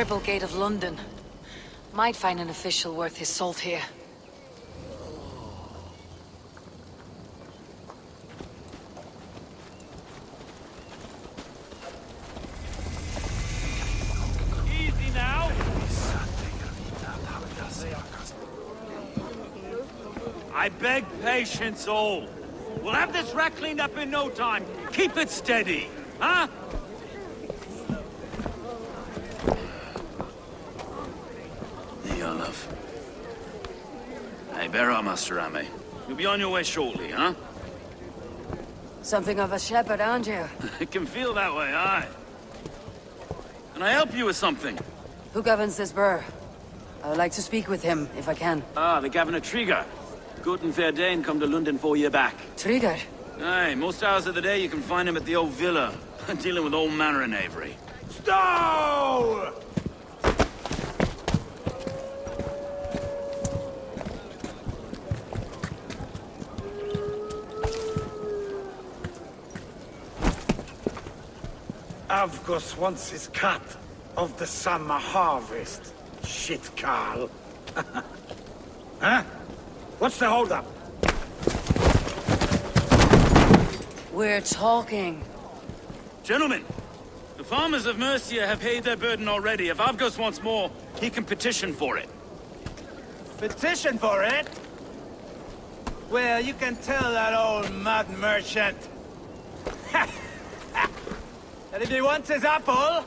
triple gate of London. Might find an official worth his salt here. Easy now. I beg patience, all. We'll have this wreck cleaned up in no time. Keep it steady, huh? There you are, love. Hey, bear up, Master Ame. You'll be on your way shortly, huh? Something of a shepherd, aren't you? It can feel that way, aye. Can I help you with something? Who governs this burr? I would like to speak with him, if I can. Ah, the Governor Trigger. Good and fair Dane come to London 4 year back. Trigger? Aye, most hours of the day you can find him at the old villa, dealing with all manner of knavery. Stow! Avgos wants his cut of the summer harvest. Shit, Carl. Huh? What's the holdup? We're talking. Gentlemen, the farmers of Mercia have paid their burden already. If Avgos wants more, he can petition for it. Petition for it? Well, you can tell that old mud merchant. That if he wants his apple,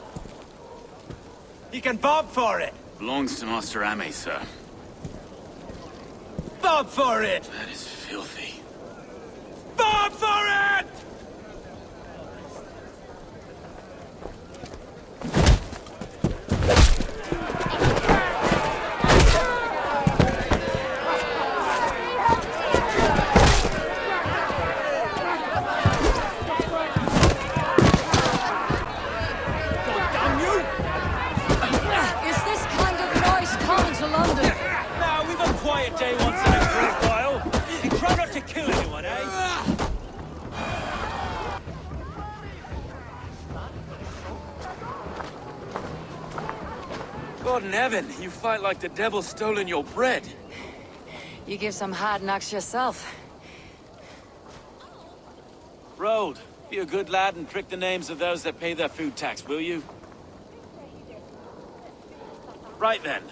he can bob for it. Belongs to Master Ame, sir. Bob for it! That is filthy. Bob for it! Is this kind of noise common to London? Now, we've a quiet day once in a great while. And try not to kill anyone, eh? God in heaven, you fight like the devil's stolen your bread. You give some hard knocks yourself. Road, be a good lad and prick the names of those that pay their food tax, will you? Right then.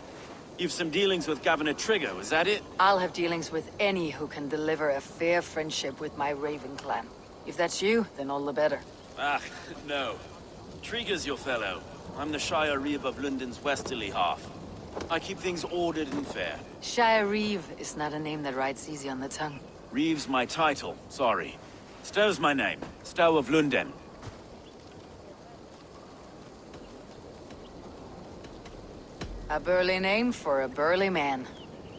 You've some dealings with Governor Trigger, was that it? I'll have dealings with any who can deliver a fair friendship with my Raven clan. If that's you, then all the better. Ah, no. Trigger's your fellow. I'm the Shire Reeve of London's westerly half. I keep things ordered and fair. Shire Reeve is not a name that rides easy on the tongue. Reeve's my title, sorry. Stow's my name. Stow of London. A burly name for a burly man.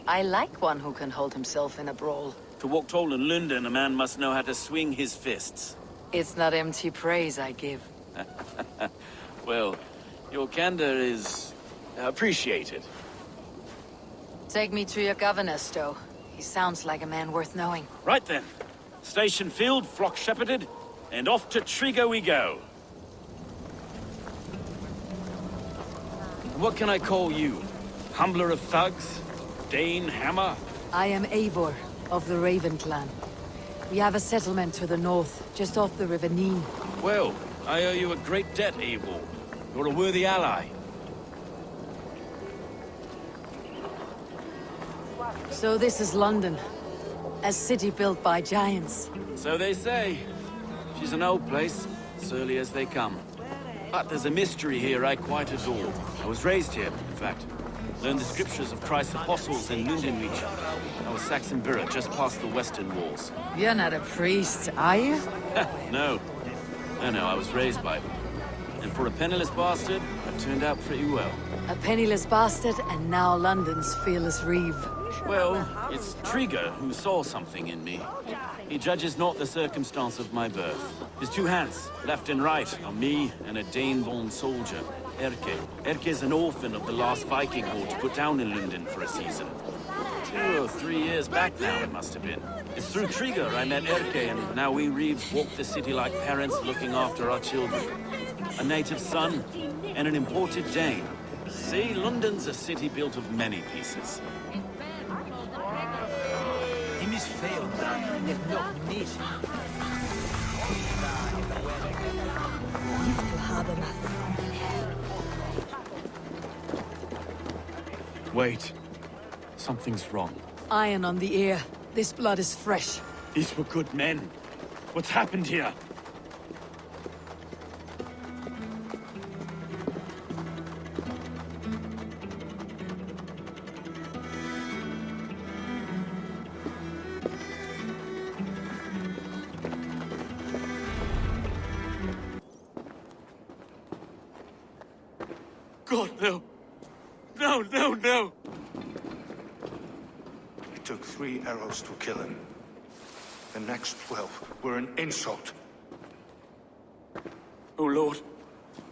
I like one who can hold himself in a brawl. To walk tall in London, a man must know how to swing his fists. It's not empty praise I give. Well, your candor is appreciated. Take me to your governor, Stowe. He sounds like a man worth knowing. Right then. Station filled, flock shepherded, and off to Trigger we go. What can I call you? Humbler of thugs? Dane Hammer? I am Eivor, of the Raven clan. We have a settlement to the north, just off the River Nene. Well, I owe you a great debt, Eivor. You're a worthy ally. So this is London. A city built by giants. So they say. She's an old place, surly as they come. But there's a mystery here I quite adore. I was raised here, in fact. Learned the scriptures of Christ's apostles in London region. I was Saxon Borough, just past the western walls. You're not a priest, are you? No. No, I was raised by them. And for a penniless bastard, I turned out pretty well. A penniless bastard, and now London's fearless reeve. Well, it's Trigger who saw something in me. He judges not the circumstance of my birth. His two hands, left and right, are me and a Dane-born soldier, Erke. Erke's an orphan of the last Viking horde put down in London for a season. 2 or 3 years back now, it must have been. It's through Trigger I met Erke, and now we Reeves walk the city like parents looking after our children. A native son and an imported Dane. See, London's a city built of many pieces. Wait. Something's wrong. Iron on the ear. This blood is fresh. These were good men. What's happened here? God, no. No, no, no! It took 3 arrows to kill him. The next 12 were an insult. O Lord,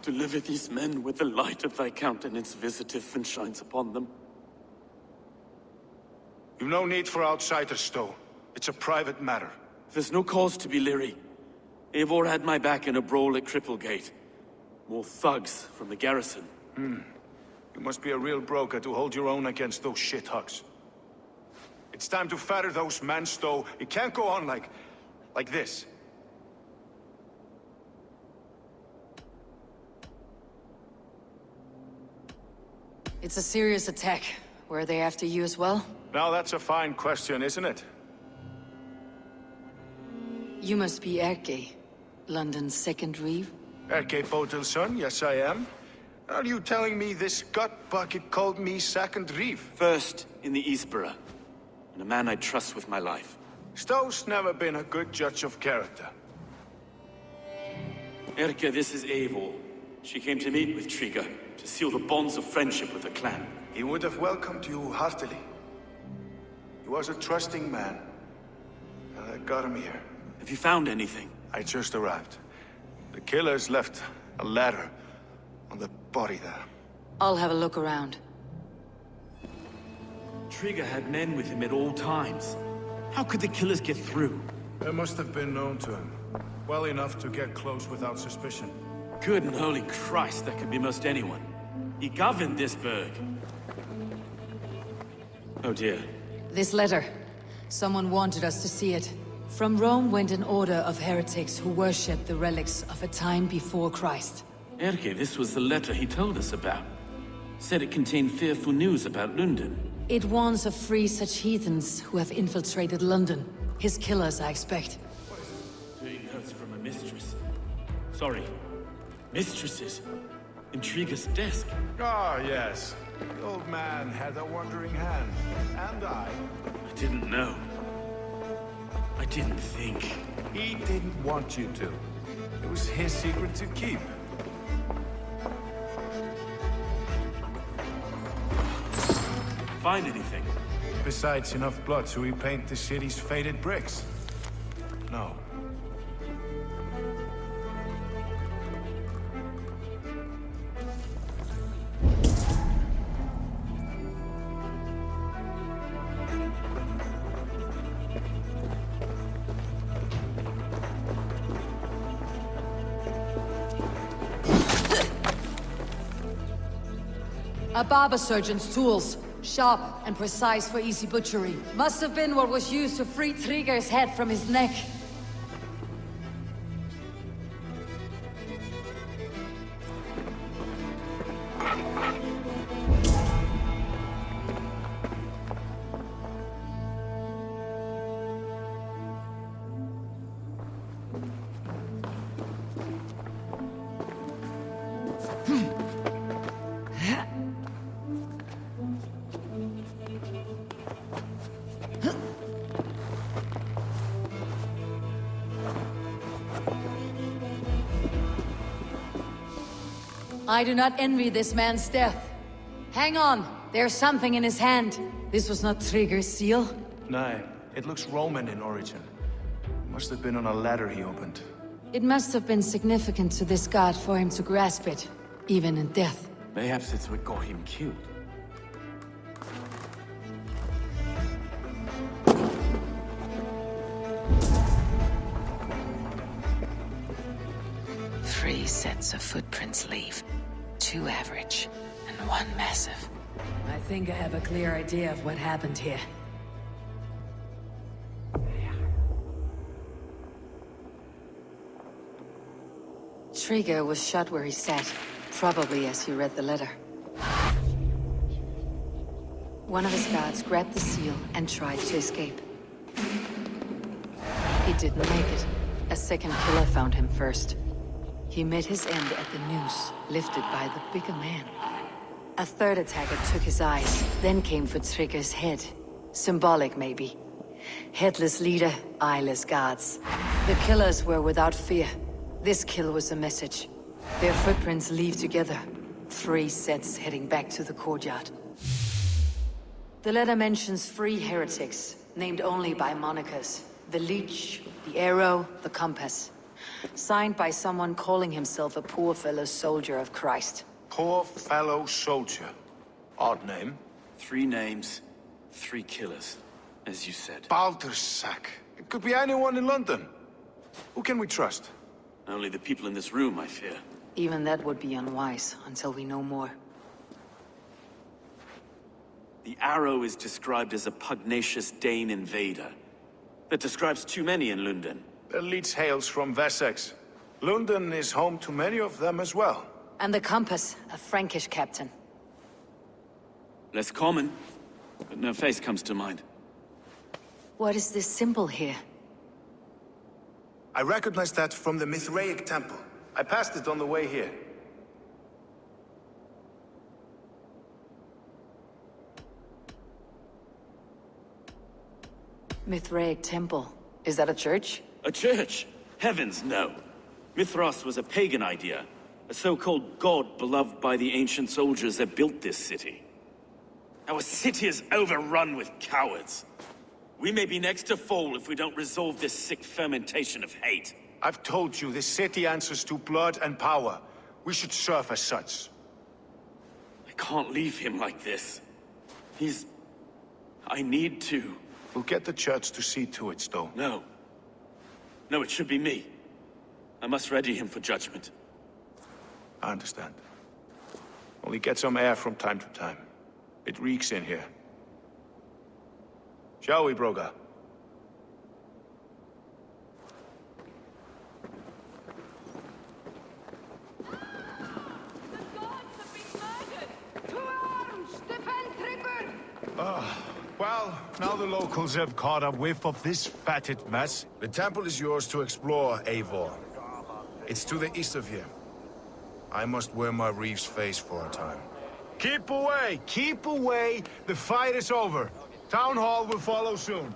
deliver these men with the light of thy countenance visiteth and shines upon them. You've no need for outsiders, Stowe. It's a private matter. There's no cause to be leery. Eivor had my back in a brawl at Cripplegate. More thugs from the garrison. You must be a real broker to hold your own against those shithugs. It's time to fetter those men, Stowe. It can't go on like this. It's a serious attack. Were they after you as well? Now that's a fine question, isn't it? You must be Erke, London's second reeve. Erke Botel's son, yes I am. Are you telling me this gut bucket called me second reeve? First in the Eastborough, and a man I trust with my life. Stowe's never been a good judge of character. Erke, this is Eivor. She came to meet with Triga, to seal the bonds of friendship with the clan. He would have welcomed you heartily. He was a trusting man. And I got him here. Have you found anything? I just arrived. The killers left a ladder on the body there. I'll have a look around. Triga had men with him at all times. How could the killers get through? They must have been known to him. Well enough to get close without suspicion. Good and holy Christ, that could be most anyone. He governed this burg. Oh dear. This letter. Someone wanted us to see it. From Rome went an order of heretics who worshipped the relics of a time before Christ. Erke, this was the letter he told us about. Said it contained fearful news about London. It warns of free such heathens who have infiltrated London. His killers, I expect. Doing notes from a mistress. Sorry. Mistresses. Intriga's desk. Ah, yes. The old man had a wandering hand. And I didn't know. I didn't think. He didn't want you to. It was his secret to keep. Find anything? Besides enough blood to repaint the city's faded bricks? No. A barber surgeon's tools. Sharp and precise for easy butchery. Must have been what was used to free Triga's head from his neck. I do not envy this man's death. Hang on, there's something in his hand. This was not Triga's seal. No, it looks Roman in origin. Must have been on a ladder he opened. It must have been significant to this god for him to grasp it, even in death. Perhaps it's what got him killed. Three sets of footprints leave. two average, and one massive. I think I have a clear idea of what happened here. Trigger was shot where he sat, probably as he read the letter. One of his guards grabbed the seal and tried to escape. He didn't make it. A second killer found him first. He met his end at the noose, lifted by the bigger man. A third attacker took his eyes, then came for Trigger's head. Symbolic, maybe. Headless leader, eyeless guards. The killers were without fear. This kill was a message. Their footprints leave together. 3 sets heading back to the courtyard. The letter mentions 3 heretics, named only by monikers. The Leech, the Arrow, the Compass. Signed by someone calling himself a poor fellow soldier of Christ. Poor fellow soldier. Odd name. 3 names, 3 killers, as you said. Baldersack. It could be anyone in London. Who can we trust? Only the people in this room, I fear. Even that would be unwise, until we know more. The Arrow is described as a pugnacious Dane invader. That describes too many in London. The Leech hails from Wessex. London is home to many of them as well. And the Compass, a Frankish captain. Less common, but no face comes to mind. What is this symbol here? I recognize that from the Mithraic temple. I passed it on the way here. Mithraic temple. Is that a church? A church? Heavens, no. Mithras was a pagan idea. A so-called god beloved by the ancient soldiers that built this city. Our city is overrun with cowards. We may be next to fall if we don't resolve this sick fermentation of hate. I've told you, this city answers to blood and power. We should serve as such. I can't leave him like this. I need to. We'll get the church to see to it, though. No. No, it should be me. I must ready him for judgment. I understand. Only get some air from time to time. It reeks in here. Shall we, Broga? Well, now the locals have caught a whiff of this fatted mess. The temple is yours to explore, Eivor. It's to the east of here. I must wear my Reeves face for a time. Keep away! Keep away! The fight is over. Town Hall will follow soon.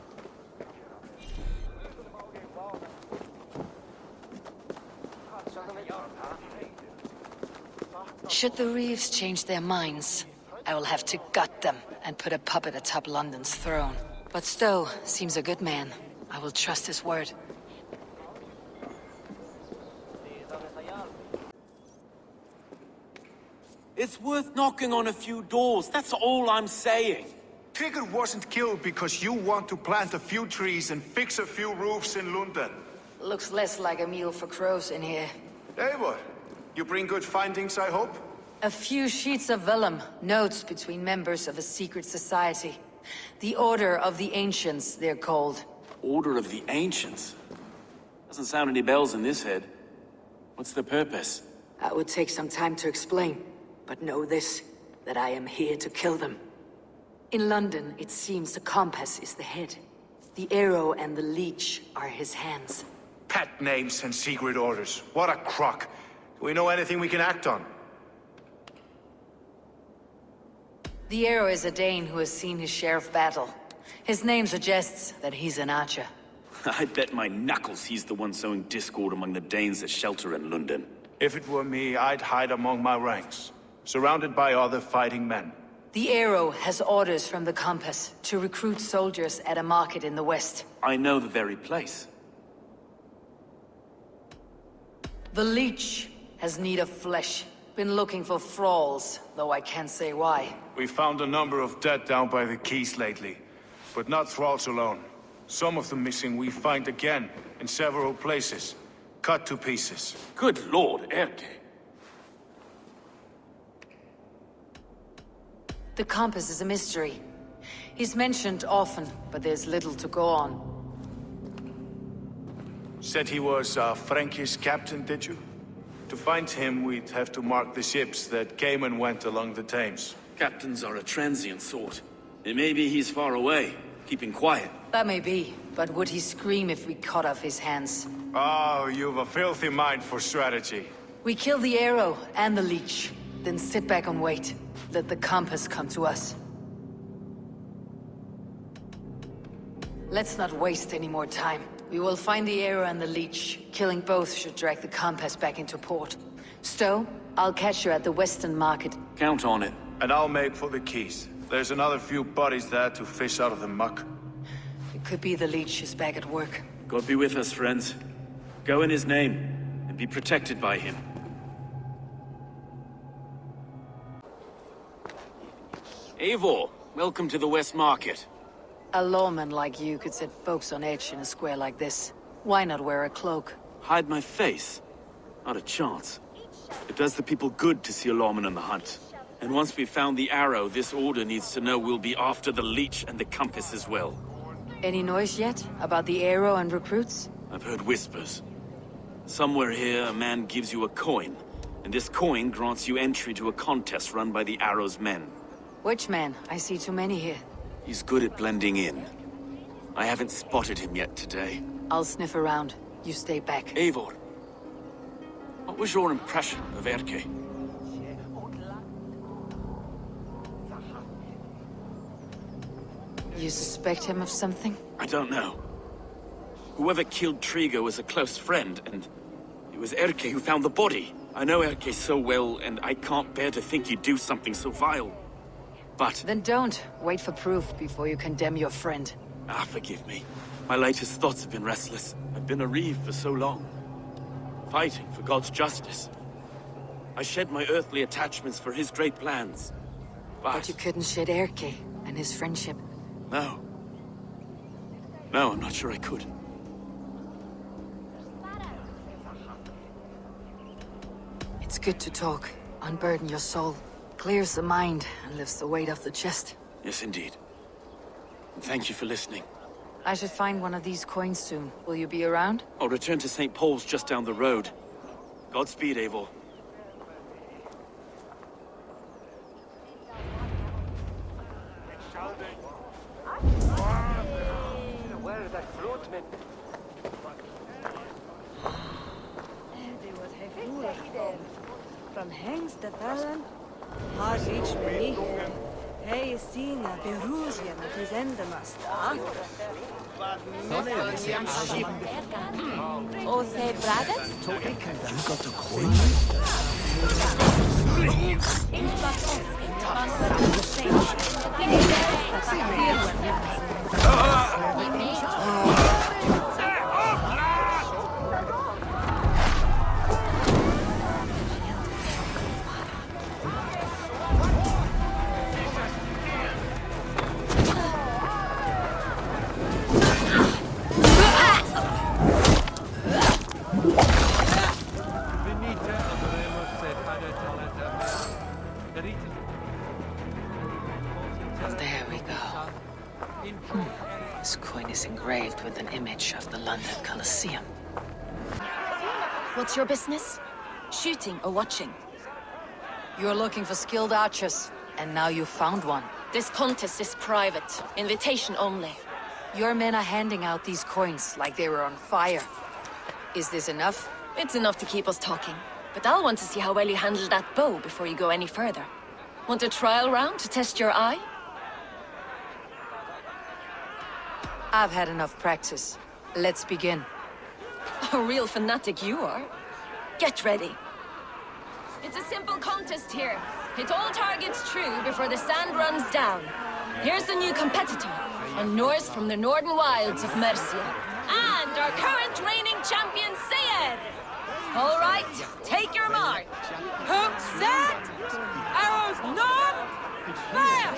Should the Reeves change their minds, I will have to gut them and put a puppet atop London's throne. But Stowe seems a good man. I will trust his word. It's worth knocking on a few doors, that's all I'm saying. Trigger wasn't killed because you want to plant a few trees and fix a few roofs in London. Looks less like a meal for crows in here. Eivor, you bring good findings, I hope? A few sheets of vellum, notes between members of a secret society. The Order of the Ancients, they're called. Order of the Ancients? Doesn't sound any bells in this head. What's the purpose? That would take some time to explain, but know this, that I am here to kill them. In London, it seems the Compass is the head. The Arrow and the Leech are his hands. Pet names and secret orders. What a crock. Do we know anything we can act on? The Arrow is a Dane who has seen his share of battle. His name suggests that he's an archer. I bet my knuckles he's the one sowing discord among the Danes that shelter in London. If it were me, I'd hide among my ranks, surrounded by other fighting men. The Arrow has orders from the Compass to recruit soldiers at a market in the west. I know the very place. The Leech has need of flesh. Been looking for thralls, though I can't say why. We found a number of dead down by the quays lately, but not thralls alone. Some of the missing we find again, in several places, cut to pieces. Good lord, Erke. The compass is a mystery. He's mentioned often, but there's little to go on. Said he was Frankie's captain, did you? To find him, we'd have to mark the ships that came and went along the Thames. Captains are a transient sort. It may be he's far away, keeping quiet. That may be, but would he scream if we cut off his hands? Oh, you've a filthy mind for strategy. We kill the arrow and the leech, then sit back and wait. Let the compass come to us. Let's not waste any more time. We will find the arrow and the leech. Killing both should drag the compass back into port. Stowe, I'll catch you at the Western Market. Count on it. And I'll make for the keys. There's another few bodies there to fish out of the muck. It could be the leech is back at work. God be with us, friends. Go in his name, and be protected by him. Eivor, welcome to the West Market. A lawman like you could set folks on edge in a square like this. Why not wear a cloak? Hide my face? Not a chance. It does the people good to see a lawman on the hunt. And once we've found the arrow, this order needs to know we'll be after the leech and the compass as well. Any noise yet about the arrow and recruits? I've heard whispers. Somewhere here, a man gives you a coin, and this coin grants you entry to a contest run by the Arrow's men. Which man? I see too many here. He's good at blending in. I haven't spotted him yet today. I'll sniff around. You stay back. Eivor, what was your impression of Erke? You suspect him of something? I don't know. Whoever killed Trigo was a close friend, and it was Erke who found the body. I know Erke so well, and I can't bear to think he'd do something so vile. But... Then don't. Wait for proof before you condemn your friend. forgive me. My latest thoughts have been restless. I've been a reeve for so long. Fighting for God's justice. I shed my earthly attachments for his great plans. But you couldn't shed Erke and his friendship. No. No, I'm not sure I could. It's good to talk. Unburden your soul. Clears the mind and lifts the weight off the chest. Yes, indeed. And thank you for listening. I should find one of these coins soon. Will you be around? I'll return to St. Paul's just down the road. Godspeed, Eivor. From Hengstadalen har reached me. Hey, Sina, Perusian, at his end of Oh, say, brothers? You got the coin? There we go. This coin is engraved with an image of the London Colosseum. What's your business? Shooting or watching? You're looking for skilled archers, and now you found one. This contest is private. Invitation only. Your men are handing out these coins like they were on fire. Is this enough? It's enough to keep us talking. But I'll want to see how well you handle that bow before you go any further. Want a trial round to test your eye? I've had enough practice. Let's begin. A real fanatic you are. Get ready. It's a simple contest here. Hit all targets true before the sand runs down. Here's the new competitor, a Norse from the northern wilds of Mercia. And our current reigning champion, Sayed. All right, take your mark. Hook set! Arrows not! Fire!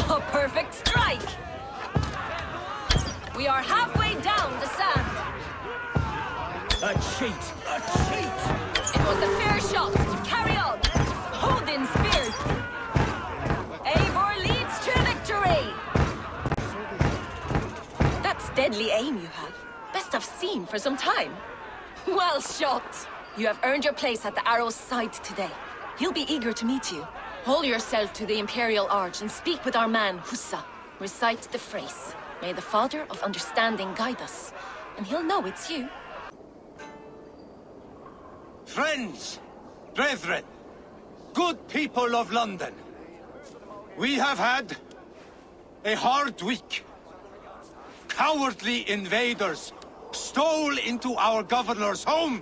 A perfect strike! A cheat! A cheat! It was a fair shot. Carry on. Hold in spears. Eivor leads to victory. That's deadly aim you have. Best I've seen for some time. Well shot. You have earned your place at the Arrow's side today. He'll be eager to meet you. Hold yourself to the Imperial Arch and speak with our man, Hussa. Recite the phrase. May the Father of Understanding guide us. And he'll know it's you. Friends, brethren, good people of London. We have had a hard week. Cowardly invaders stole into our governor's home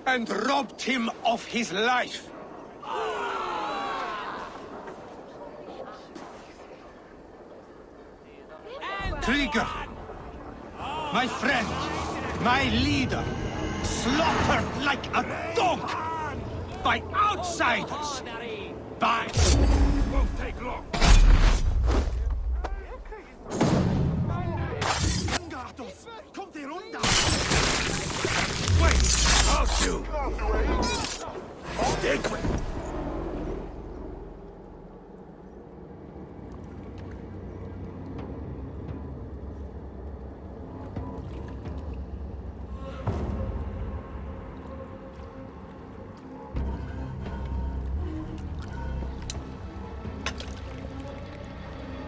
and robbed him of his life. Trigger, my friend, my leader, slaughtered like a dog by outsiders. Won't take long. Wait! I'll shoot! Dead.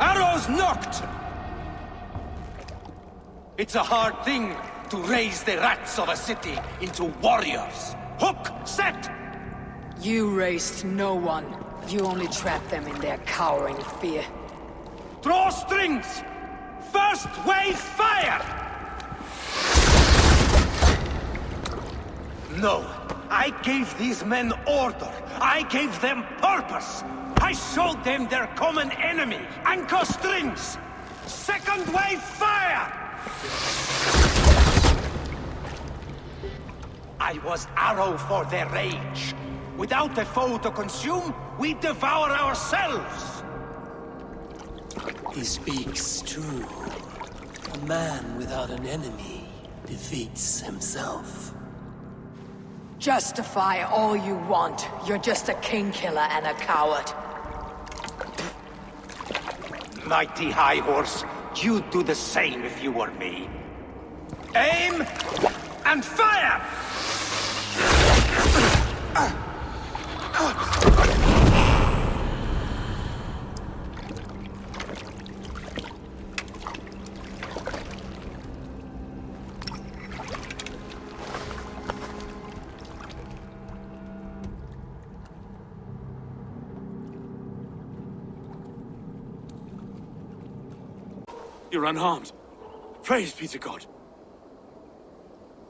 Arrows knocked! It's a hard thing to raise the rats of a city into warriors. Hook, set! You raised no one. You only trapped them in their cowering fear. Draw strings! First wave fire! No, I gave these men order. I gave them purpose. I showed them their common enemy. Anchor strings! Second wave fire! I was arrow for their rage. Without a foe to consume, we devour ourselves. He speaks true. A man without an enemy defeats himself. Justify all you want. You're just a king killer and a coward. Mighty High Horse, you'd do the same if you were me. Aim and fire! You're unharmed. Praise be to God.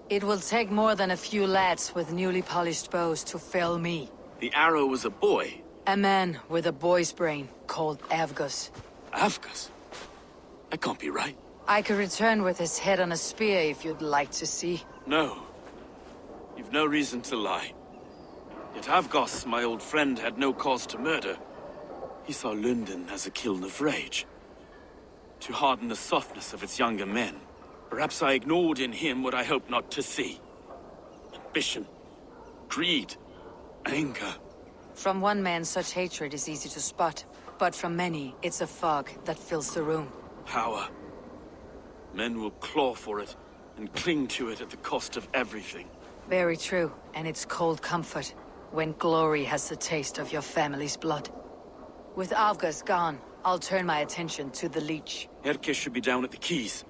It will take more than a few lads with newly polished bows to fell me. The arrow was a boy. A man with a boy's brain called Avgus. Avgus? That can't be right. I could return with his head on a spear if you'd like to see. No. You've no reason to lie. Yet Avgos, my old friend, had no cause to murder. He saw London as a kiln of rage. To harden the softness of its younger men. Perhaps I ignored in him what I hoped not to see. Ambition, greed, anger. From one man, such hatred is easy to spot. But from many, it's a fog that fills the room. Power. Men will claw for it and cling to it at the cost of everything. Very true, and it's cold comfort when glory has the taste of your family's blood. With Avgus gone, I'll turn my attention to the Leech. Erke should be down at the quays.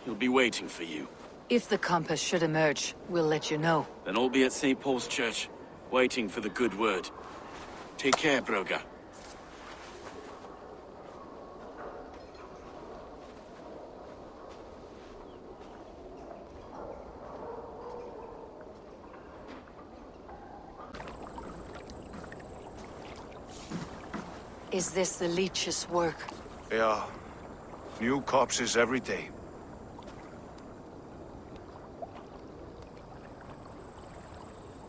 He'll be waiting for you. If the compass should emerge, we'll let you know. Then I'll be at St. Paul's Church, waiting for the good word. Take care, Broga. Is this the Leech's work? Yeah. New corpses every day.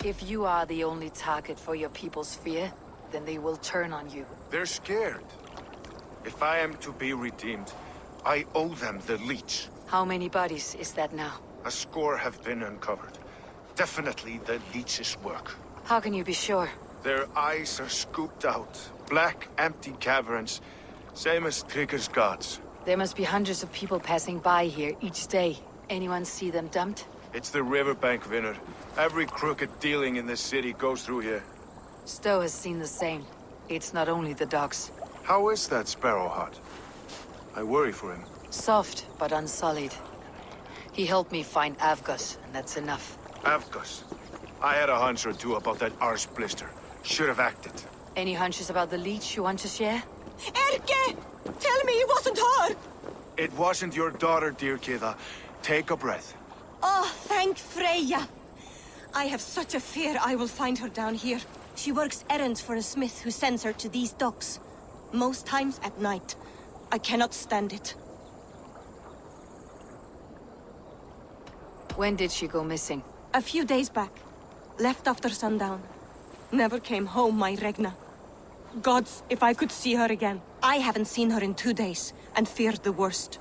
If you are the only target for your people's fear, then they will turn on you. They're scared. If I am to be redeemed, I owe them the Leech. How many bodies is that now? A score have been uncovered. Definitely the leech's work. How can you be sure? Their eyes are scooped out. Black, empty caverns. Same as Trigger's gods. There must be hundreds of people passing by here each day. Anyone see them dumped? It's the riverbank, Vinner. Every crooked dealing in this city goes through here. Stowe has seen the same. It's not only the docks. How is that Sparrowheart? I worry for him. Soft, but unsullied. He helped me find Avgus, and that's enough. Avgus. I had a hunch or two about that arse blister. Should have acted. Any hunches about the leech you want to share? Erke! Tell me it wasn't her! It wasn't your daughter, dear Kida. Take a breath. Oh, thank Freya. I have such a fear I will find her down here. She works errands for a smith who sends her to these docks. Most times at night. I cannot stand it. When did she go missing? A few days back. Left after sundown. Never came home, my Regna. Gods, if I could see her again. I haven't seen her in 2 days, and feared the worst.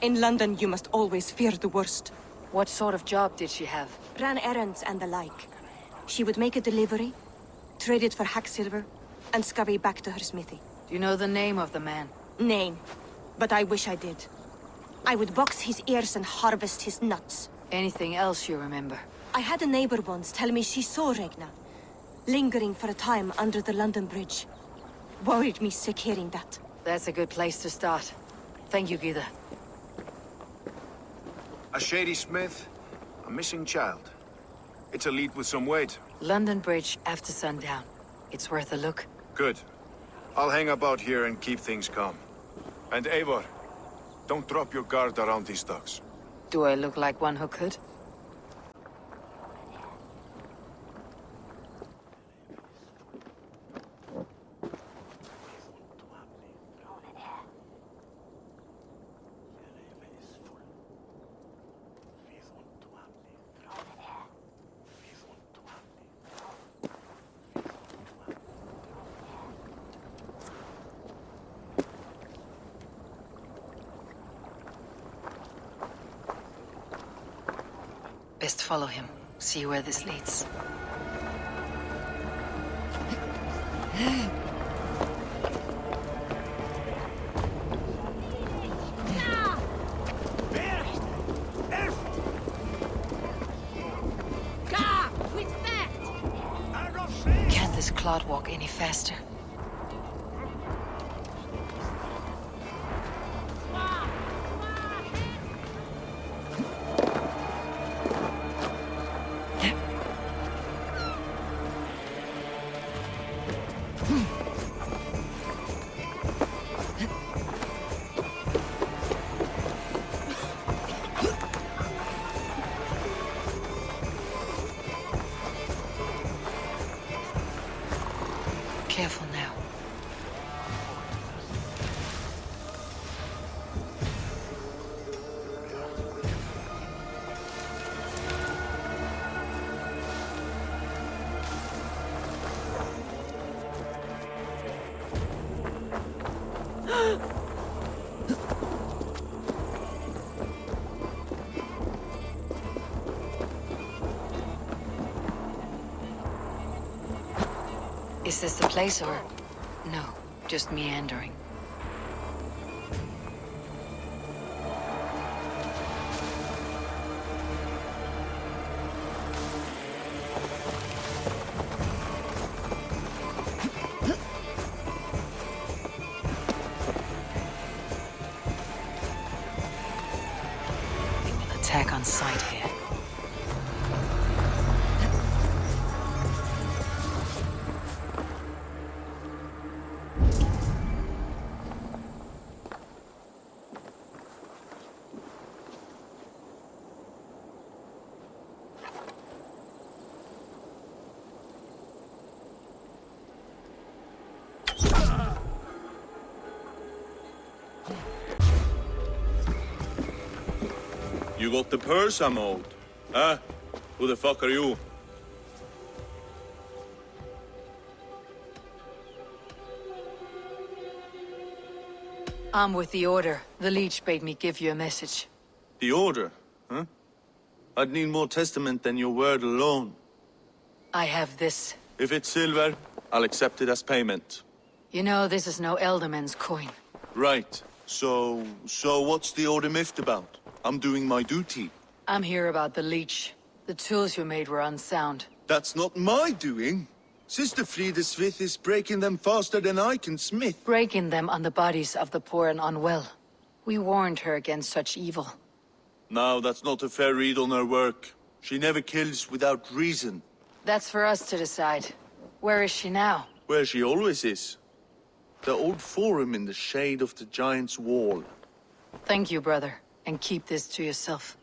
In London, you must always fear the worst. What sort of job did she have? Ran errands and the like. She would make a delivery, trade it for hack silver, and scurry back to her smithy. Do you know the name of the man? Name. But I wish I did. I would box his ears and harvest his nuts. Anything else you remember? I had a neighbor once tell me she saw Regna, lingering for a time under the London Bridge. Worried me sick hearing that. That's a good place to start. Thank you, Gida. A shady smith, a missing child. It's a lead with some weight. London Bridge after sundown. It's worth a look. Good. I'll hang about here and keep things calm. And Eivor, don't drop your guard around these docks. Do I look like one who could? Best follow him. See where this leads. Can't this clod walk any faster? Careful now. Is this the place, or...? No, just meandering. They will attack on sight here. You got the purse I'm owed? Huh? Who the fuck are you? I'm with the Order. The Leech bade me give you a message. The Order? Huh? I'd need more testament than your word alone. I have this. If it's silver, I'll accept it as payment. You know, this is no Elderman's coin. Right. So what's the order miffed about? I'm doing my duty. I'm here about the leech. The tools you made were unsound. That's not my doing. Sister Frida Smith is breaking them faster than I can smith. Breaking them on the bodies of the poor and unwell. We warned her against such evil. Now, that's not a fair read on her work. She never kills without reason. That's for us to decide. Where is she now? Where she always is. The old forum in the shade of the giant's wall. Thank you, brother. And keep this to yourself.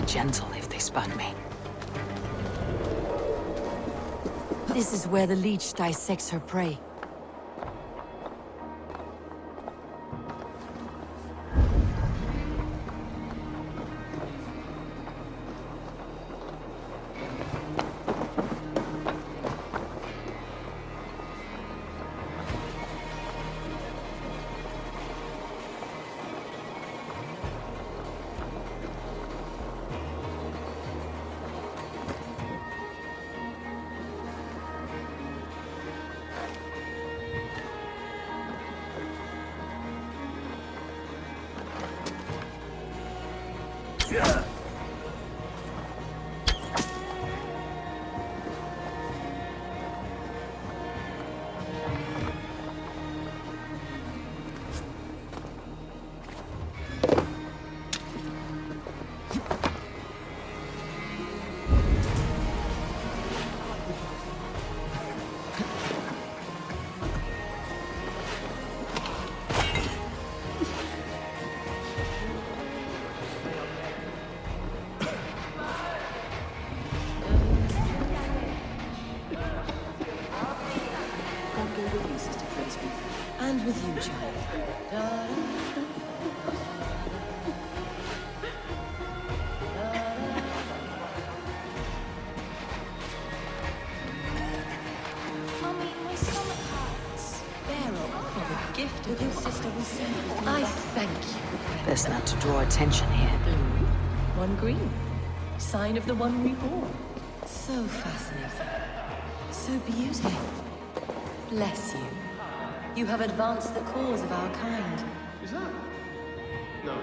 Gentle if they spot me. This is where the leech dissects her prey. And with you, child. Mummy, my stomach hurts. Bear up. Gift of your sister will send you. I thank you. Best not to draw attention here. Blue, one green. Sign of the one reborn. So fascinating. So beautiful. Bless you. You have advanced the cause of our kind. Is that? No.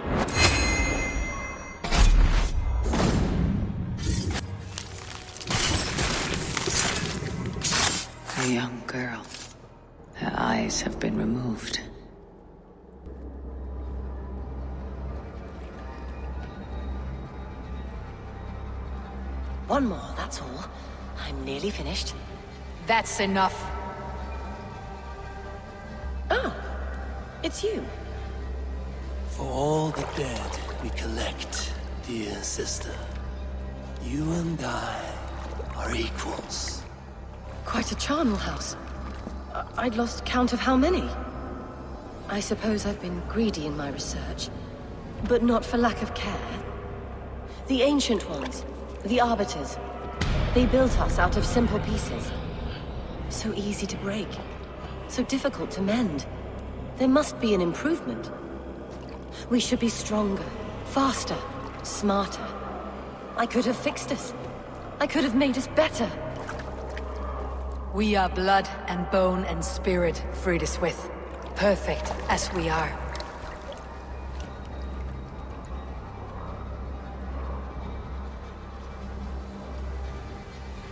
A young girl. Her eyes have been removed. One more, that's all. I'm nearly finished. That's enough. Oh, it's you. For all the dead we collect, dear sister, you and I are equals. Quite a charnel house. I'd lost count of how many. I suppose I've been greedy in my research, but not for lack of care. The ancient ones, the arbiters, They built us out of simple pieces. So easy to break. So difficult to mend. There must be an improvement. We should be stronger, faster, smarter. I could have fixed us. I could have made us better. We are blood and bone and spirit, Frida Swith. Perfect as we are.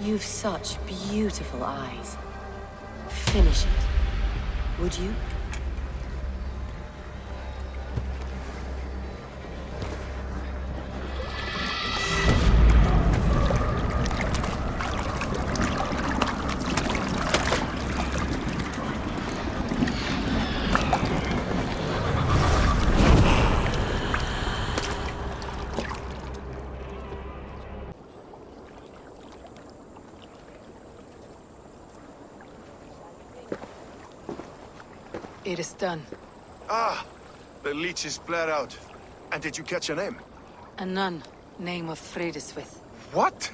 You've such beautiful eyes. Finish it, would you? It is done. Ah, the leech is bled out. And did you catch her name? A nun, name of Frida Swith. What?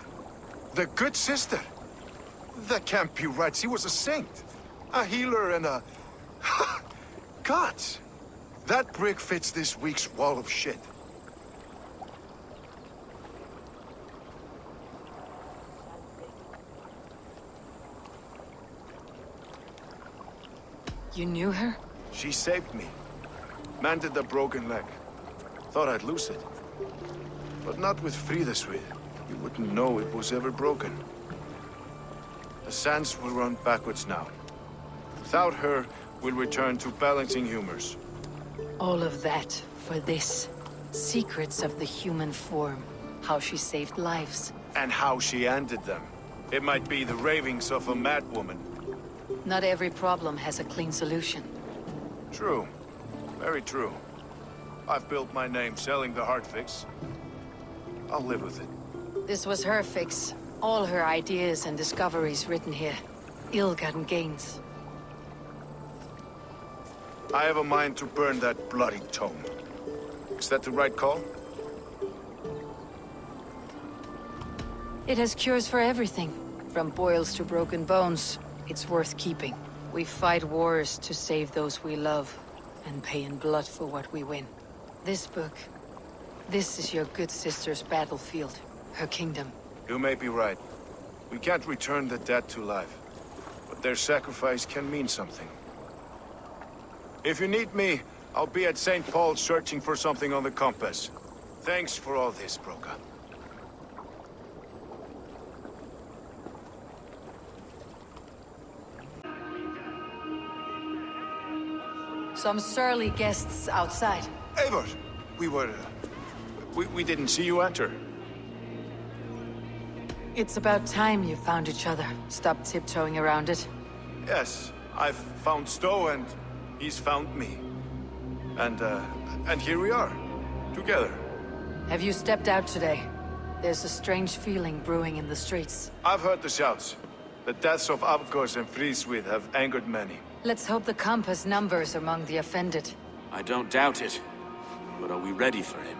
The good sister? That can't be right. She was a saint. A healer and a... Gods! That brick fits this week's wall of shit. You knew her? She saved me. Mended the broken leg. Thought I'd lose it. But not with Frida Swith. You wouldn't know it was ever broken. The sands will run backwards now. Without her, we'll return to balancing humors. All of that for this. Secrets of the human form. How she saved lives. And how she ended them. It might be the ravings of a madwoman. Not every problem has a clean solution. True. Very true. I've built my name selling the heart fix. I'll live with it. This was her fix. All her ideas and discoveries written here. Ill-gotten gains. I have a mind to burn that bloody tome. Is that the right call? It has cures for everything. From boils to broken bones. It's worth keeping. We fight wars to save those we love, and pay in blood for what we win. This book, this is your good sister's battlefield, her kingdom. You may be right. We can't return the dead to life, but their sacrifice can mean something. If you need me, I'll be at St. Paul's searching for something on the compass. Thanks for all this, Broca. Some surly guests outside. Eivor! We didn't see you enter. It's about time you found each other. Stop tiptoeing around it. Yes, I've found Stowe and he's found me. And here we are, together. Have you stepped out today? There's a strange feeling brewing in the streets. I've heard the shouts. The deaths of Avgos and Friswith have angered many. Let's hope the compass numbers among the offended. I don't doubt it. But are we ready for him?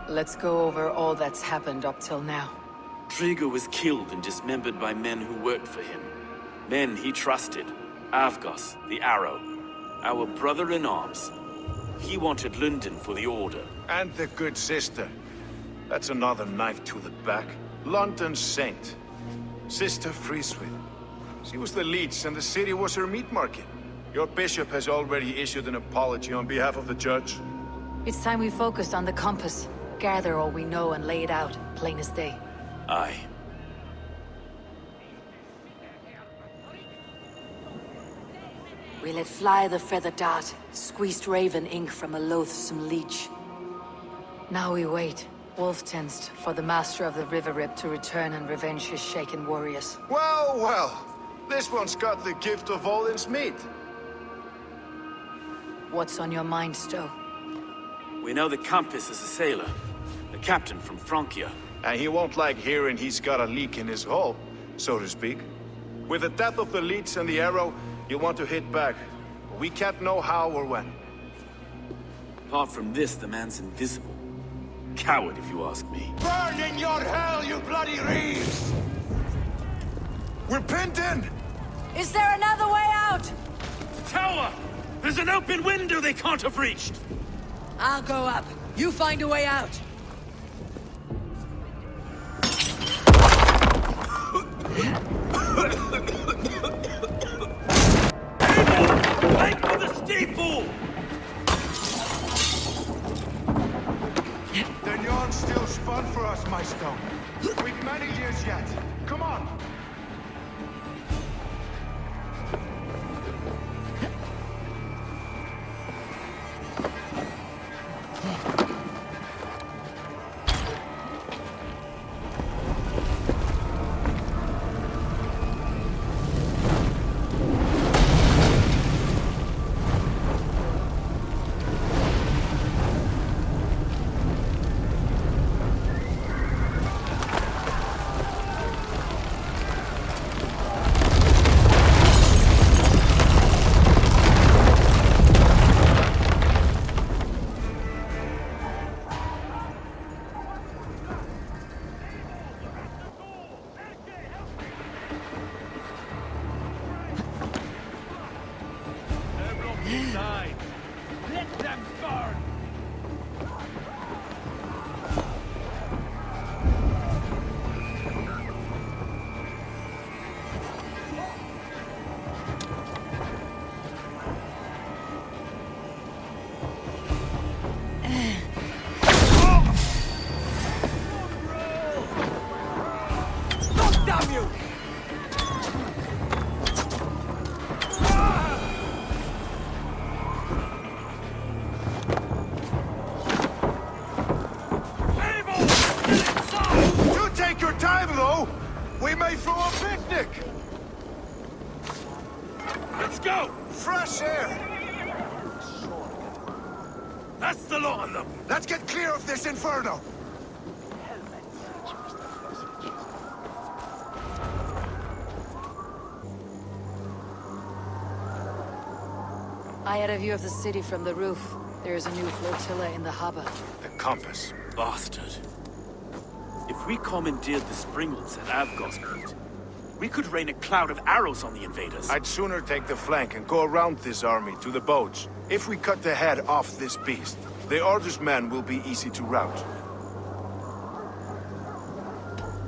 Let's go over all that's happened up till now. Trigger was killed and dismembered by men who worked for him. Men he trusted. Avgos, the Arrow. Our brother-in-arms. He wanted London for the Order. And the good sister. That's another knife to the back. London's saint. Sister Friswith. She was the leech and the city was her meat market. Your bishop has already issued an apology on behalf of the judge. It's time we focused on the compass. Gather all we know and lay it out, plain as day. Aye. We let fly the feather dart, squeezed raven ink from a loathsome leech. Now we wait, wolf-tensed, for the master of the River Rip to return and revenge his shaken warriors. Well, well. This one's got the gift of Odin's meat. What's on your mind, Stowe? We know the Compass is a sailor. A captain from Francia. And he won't like hearing he's got a leak in his hull, so to speak. With the death of the leech and the arrow, he'll want to hit back. But we can't know how or when. Apart from this, the man's invisible. Coward, if you ask me. Burn in your hell, you bloody reeves! We're pinned in! Is there another way out? Tower! There's an open window they can't have reached! I'll go up. You find a way out. Aim for the steeple! The yarn's still spun for us, my stone. We've many years yet. Come on! Let them burn! Damn you! You take your time, though! We may throw a picnic! Let's go! Fresh air! That's the lot of them! Let's get clear of this inferno! I had a view of the city from the roof. There is a new flotilla in the harbor. The compass. Bastard. If we commandeered the springles at Avgospeed, we could rain a cloud of arrows on the invaders. I'd sooner take the flank and go around this army to the boats. If we cut the head off this beast, the Order's men will be easy to rout.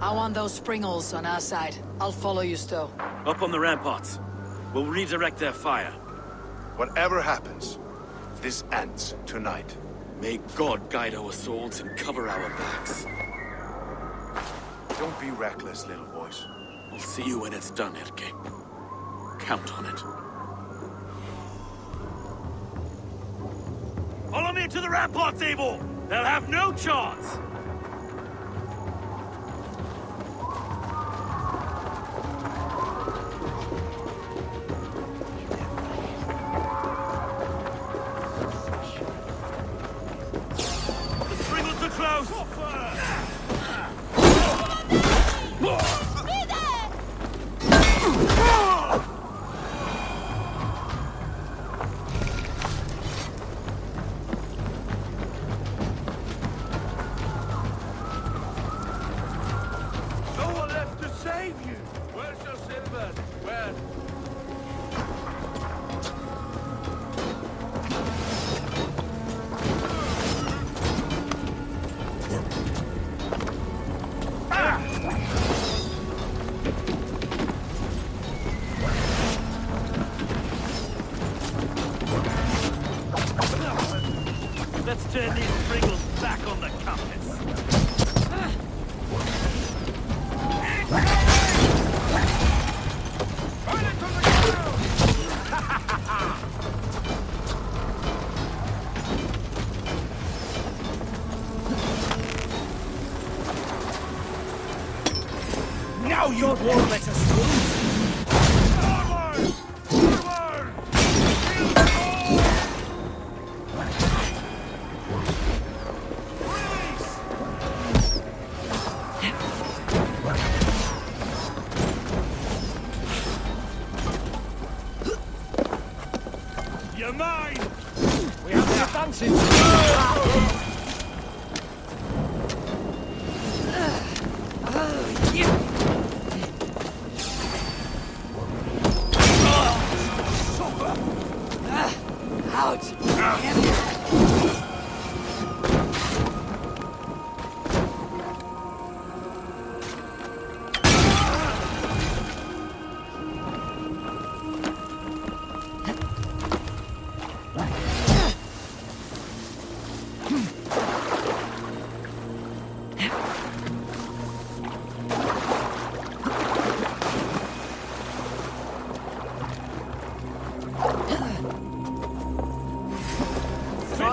I want those springles on our side. I'll follow you, Stowe. Up on the ramparts. We'll redirect their fire. Whatever happens, this ends tonight. May God guide our swords and cover our backs. Don't be reckless, little boys. I'll see you when it's done, Erke. Count on it. Follow me to the ramparts, Abel! They'll have no chance! The springles are close! No one left to save you! Where's your silver? Where? Let's turn these springles back on the compass. Now you won't let us lose! Forward! Forward! You're mine! We have the advantage!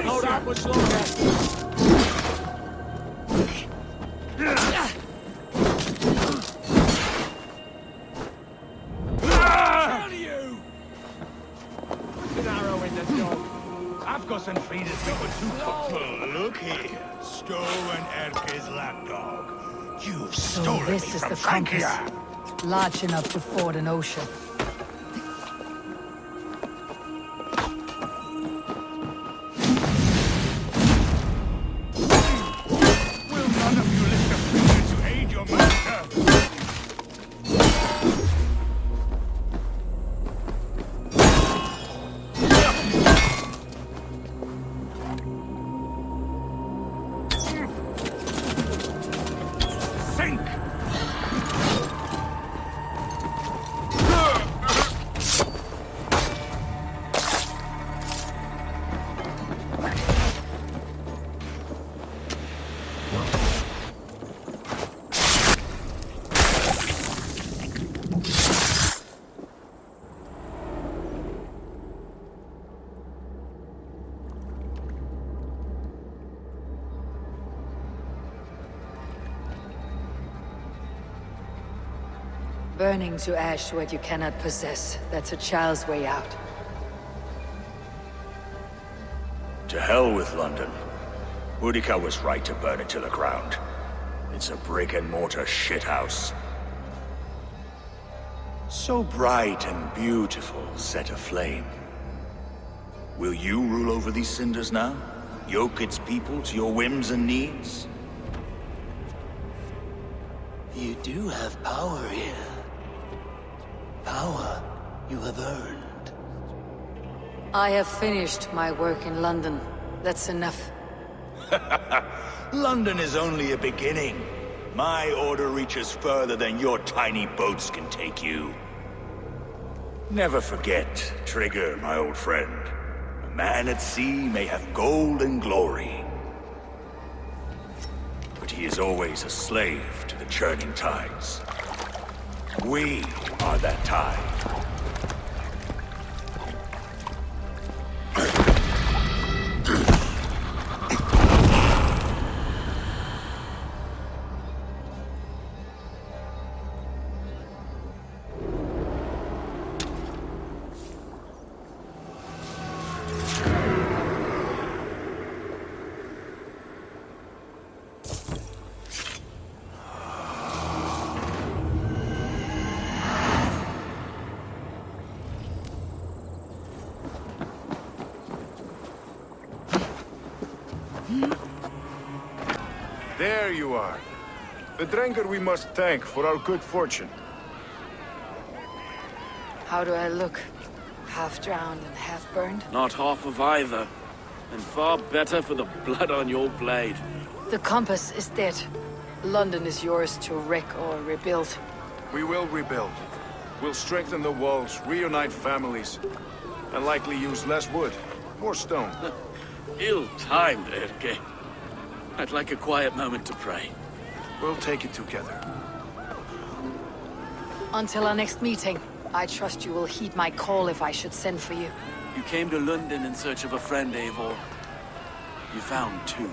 Hold up much longer. I've got some feeders that were too cooked. Look here, stolen Erke's lapdog. You've So stolen me this is from the compass. Frankia. Large enough to ford an ocean. Will none of you lift a finger to aid your master? Sink! Burning to ash what you cannot possess. That's a child's way out. To hell with London. Boudica was right to burn it to the ground. It's a brick-and-mortar shithouse. So bright and beautiful, set aflame. Will you rule over these cinders now? Yoke its people to your whims and needs? You do have power here. Power you have earned. I have finished my work in London. That's enough. London is only a beginning. My order reaches further than your tiny boats can take you. Never forget, Trigger, my old friend. A man at sea may have gold and glory, but he is always a slave to the churning tides. We are that tide. There you are. The drinker we must thank for our good fortune. How do I look? Half drowned and half burned? Not half of either. And far better for the blood on your blade. The compass is dead. London is yours to wreck or rebuild. We will rebuild. We'll strengthen the walls, reunite families, and likely use less wood, more stone. Ill-timed, Erke. I'd like a quiet moment to pray. We'll take it together. Until our next meeting, I trust you will heed my call if I should send for you. You came to London in search of a friend, Eivor. You found two.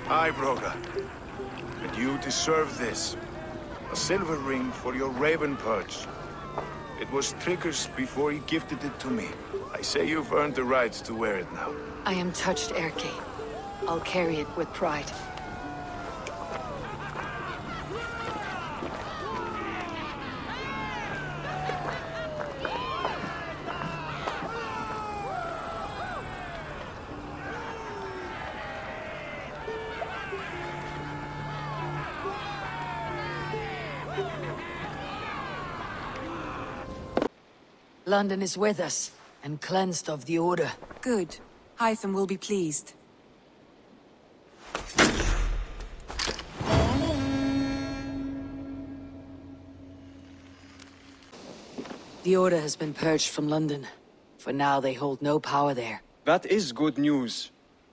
Aye, Broga. And you deserve this. A silver ring for your raven perch. It was Trigger's before he gifted it to me. I say you've earned the right to wear it now. I am touched, Erke. I'll carry it with pride. London is with us, and cleansed of the Order. Good. Hytham will be pleased. The Order has been purged from London. For now, they hold no power there. That is good news.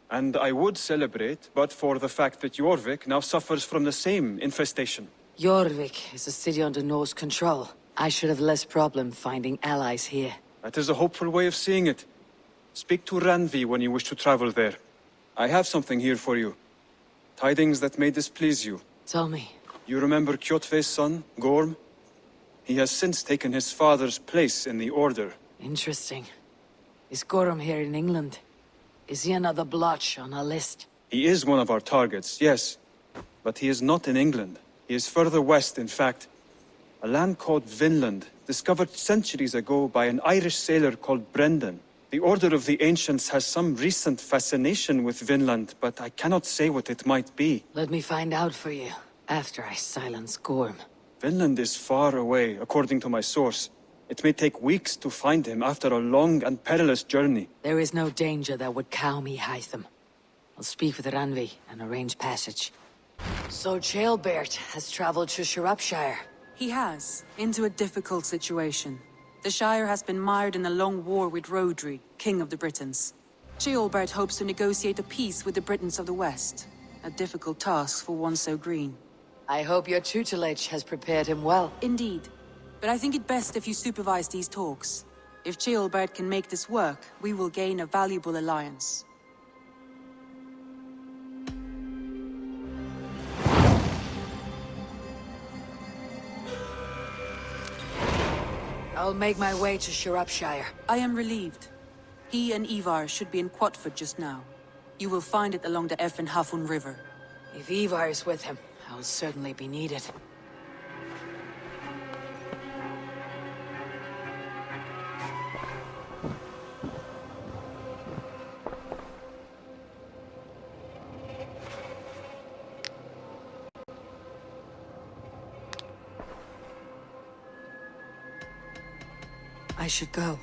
And I would celebrate, but for the fact that Jorvik now suffers from the same infestation. Jorvik is a city under Norse control. I should have less problem finding allies here. That is a hopeful way of seeing it. Speak to Ranvi when you wish to travel there. I have something here for you. Tidings that may displease you. Tell me. You remember Kjotve's son, Gorm? He has since taken his father's place in the Order. Interesting. Is Gorm here in England? Is he another blotch on our list? He is one of our targets, yes. But he is not in England. He is further west, in fact. A land called Vinland, discovered centuries ago by an Irish sailor called Brendan. The Order of the Ancients has some recent fascination with Vinland, but I cannot say what it might be. Let me find out for you, after I silence Gorm. Vinland is far away, according to my source. It may take weeks to find him after a long and perilous journey. There is no danger that would cow me, Hytham. I'll speak with Ranvi and arrange passage. So Ceolbert has traveled to Shropshire. He has, into a difficult situation. The Shire has been mired in a long war with Rhodri, King of the Britons. Ceolbert hopes to negotiate a peace with the Britons of the West. A difficult task for one so green. I hope your tutelage has prepared him well. Indeed. But I think it best if you supervise these talks. If Ceolbert can make this work, we will gain a valuable alliance. I'll make my way to Shropshire. I am relieved. He and Ivar should be in Quatford just now. You will find it along the Efenhafun River. If Ivar is with him, I'll certainly be needed. I should go.